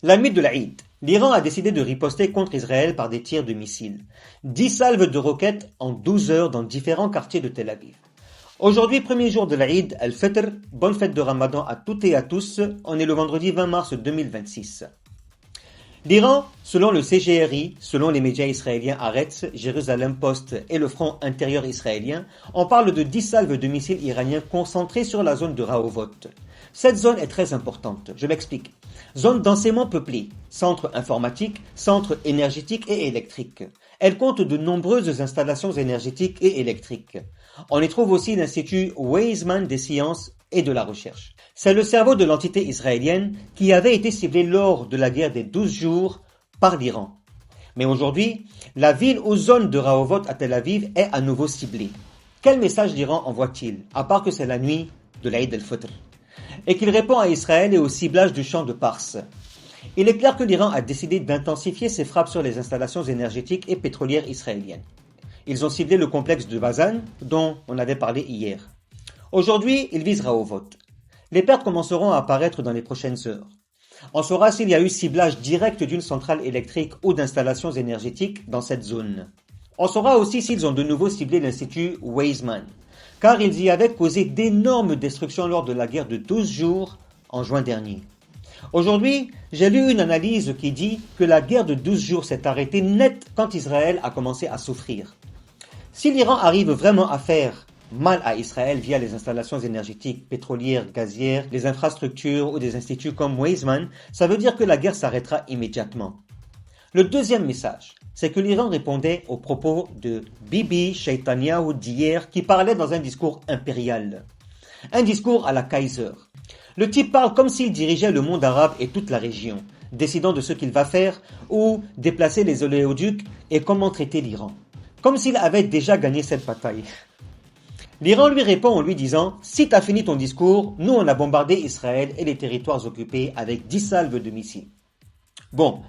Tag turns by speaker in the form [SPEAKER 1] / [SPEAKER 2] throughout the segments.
[SPEAKER 1] La nuit de l'Aïd, l'Iran a décidé de riposter contre Israël par des tirs de missiles. 10 salves de roquettes en 12 heures dans différents quartiers de Tel Aviv. Aujourd'hui, premier jour de l'Aïd al-Fitr, bonne fête de Ramadan à toutes et à tous, on est le vendredi 20 mars 2026. L'Iran, selon le CGRI, selon les médias israéliens Haaretz, Jérusalem Post et le Front intérieur israélien, on parle de 10 salves de missiles iraniens concentrés sur la zone de Rahovot. Cette zone est très importante, je m'explique. Zone densément peuplée, centre informatique, centre énergétique et électrique. Elle compte de nombreuses installations énergétiques et électriques. On y trouve aussi l'Institut Weizmann des sciences et de la recherche. C'est le cerveau de l'entité israélienne qui avait été ciblé lors de la guerre des 12 jours par l'Iran. Mais aujourd'hui, la ville ou zone de Rahovot à Tel Aviv est à nouveau ciblée. Quel message l'Iran envoie-t-il, à part que c'est la nuit de l'Aïd al-Fitr, et qu'il répond à Israël et au ciblage du champ de Pars? Il est clair que l'Iran a décidé d'intensifier ses frappes sur les installations énergétiques et pétrolières israéliennes. Ils ont ciblé le complexe de Bazan, dont on avait parlé hier. Aujourd'hui, ils visent Rahovot. Les pertes commenceront à apparaître dans les prochaines heures. On saura s'il y a eu ciblage direct d'une centrale électrique ou d'installations énergétiques dans cette zone. On saura aussi s'ils ont de nouveau ciblé l'Institut Weizmann, car ils y avaient causé d'énormes destructions lors de la guerre de 12 jours en juin dernier. Aujourd'hui, j'ai lu une analyse qui dit que la guerre de 12 jours s'est arrêtée net quand Israël a commencé à souffrir. Si l'Iran arrive vraiment à faire mal à Israël via les installations énergétiques, pétrolières, gazières, les infrastructures ou des instituts comme Weizmann, ça veut dire que la guerre s'arrêtera immédiatement. Le deuxième message, c'est que l'Iran répondait aux propos de Bibi Netanyahu d'hier qui parlait dans un discours impérial. Un discours à la Kaiser. Le type parle comme s'il dirigeait le monde arabe et toute la région, décidant de ce qu'il va faire ou déplacer les oléoducs et comment traiter l'Iran. Comme s'il avait déjà gagné cette bataille. L'Iran lui répond en lui disant « Si t'as fini ton discours, nous on a bombardé Israël et les territoires occupés avec 10 salves de missiles. » Bon,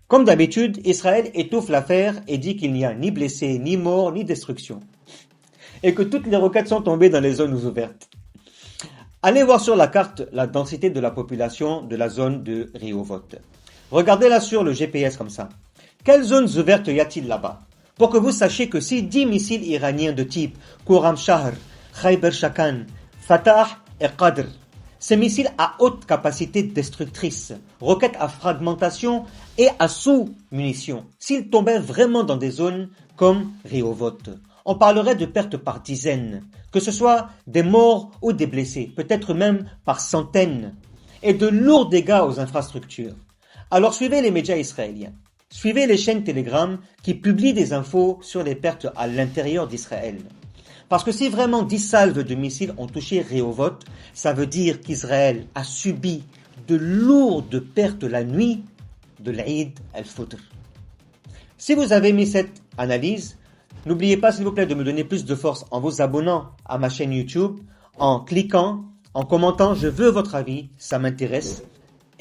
[SPEAKER 1] comme d'habitude, Israël étouffe l'affaire et dit qu'il n'y a ni blessés, ni morts, ni destruction. Et que toutes les roquettes sont tombées dans les zones ouvertes. Allez voir sur la carte la densité de la population de la zone de Rahovot. Regardez-la sur le GPS comme ça. Quelles zones ouvertes y a-t-il là-bas? Pour que vous sachiez que si 10 missiles iraniens de type Khorram Shahr, Khaybar Shakan, Fatah et Qadr, ces missiles à haute capacité destructrice, roquettes à fragmentation et à sous-munitions, s'ils tombaient vraiment dans des zones comme Rahovot, on parlerait de pertes par dizaines, que ce soit des morts ou des blessés, peut-être même par centaines, et de lourds dégâts aux infrastructures. Alors suivez les médias israéliens. Suivez les chaînes Telegram qui publient des infos sur les pertes à l'intérieur d'Israël. Parce que si vraiment 10 salves de missiles ont touché Rahovot, ça veut dire qu'Israël a subi de lourdes pertes la nuit de l'Aïd al-Fitr. Si vous avez aimé cette analyse, n'oubliez pas s'il vous plaît de me donner plus de force en vous abonnant à ma chaîne YouTube, en cliquant, en commentant « Je veux votre avis, ça m'intéresse »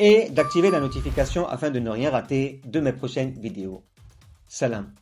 [SPEAKER 1] et d'activer la notification afin de ne rien rater de mes prochaines vidéos. Salam.